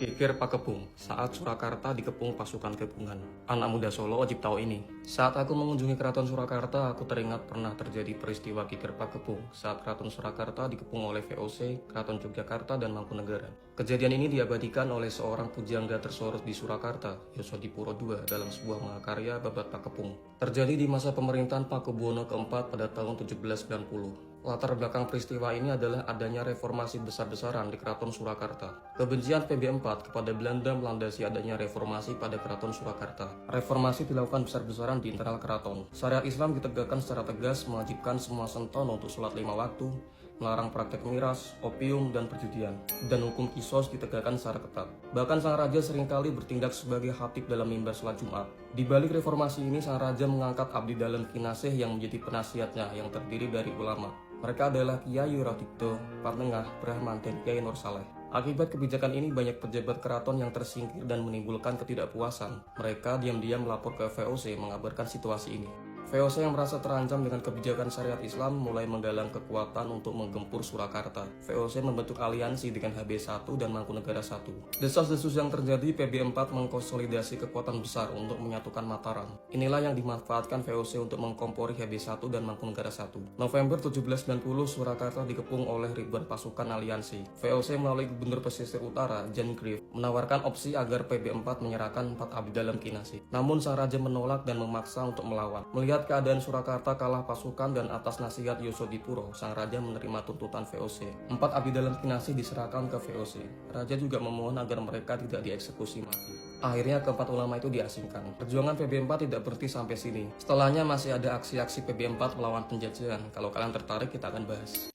Kikir Pakepung, saat Surakarta dikepung pasukan kepungan. Anak muda Solo wajib tahu ini. Saat aku mengunjungi keraton Surakarta, aku teringat pernah terjadi peristiwa Kikir Pakepung saat keraton Surakarta dikepung oleh VOC, Keraton Yogyakarta, dan Mangkunegaran. Kejadian ini diabadikan oleh seorang pujangga tersorot di Surakarta, Yosodipuro II, dalam sebuah mahakarya Babat Pakepung. Terjadi di masa pemerintahan Pakubuwono keempat pada tahun 1790. Latar belakang peristiwa ini adalah adanya reformasi besar-besaran di Keraton Surakarta. Kebencian PB4 kepada Belanda melandasi adanya reformasi pada Keraton Surakarta. Reformasi dilakukan besar-besaran di internal keraton. Syariat Islam ditegakkan secara tegas, mewajibkan semua senton untuk sholat 5 waktu, melarang praktek miras, opium, dan perjudian. Dan hukum kisos ditegakkan secara ketat. Bahkan sang raja seringkali bertindak sebagai khatib dalam mimbar sholat Jumat. Di balik reformasi ini, sang raja mengangkat abdi dalam Kinasih yang menjadi penasihatnya yang terdiri dari ulama. Mereka adalah Kiai Yuradipto, Patengah, Brahman, dan Kiai Nur Saleh. Akibat kebijakan ini, banyak pejabat keraton yang tersingkir dan menimbulkan ketidakpuasan. Mereka diam-diam melapor ke VOC mengabarkan situasi ini. VOC yang merasa terancam dengan kebijakan syariat Islam mulai menggalang kekuatan untuk menggempur Surakarta. VOC membentuk aliansi dengan HB1 dan Mangkunegara I. Desas-desus yang terjadi, PB4 mengkonsolidasi kekuatan besar untuk menyatukan Mataram. Inilah yang dimanfaatkan VOC untuk mengkompori HB1 dan Mangkunegara I. November 1790, Surakarta dikepung oleh ribuan pasukan aliansi. VOC melalui Gubernur Pesisir Utara, Jan Griff, menawarkan opsi agar PB4 menyerahkan 4 abdi dalam Kinasih. Namun sang raja menolak dan memaksa untuk melawan. Melihat keadaan Surakarta kalah pasukan dan atas nasihat Yosodipuro, sang raja menerima tuntutan VOC. 4 abdi dalam Kinasih diserahkan ke VOC. Raja juga memohon agar mereka tidak dieksekusi mati. Akhirnya keempat ulama itu diasingkan. Perjuangan PB4 tidak berhenti sampai sini. Setelahnya masih ada aksi-aksi PB4 melawan penjajahan. Kalau kalian tertarik, kita akan bahas.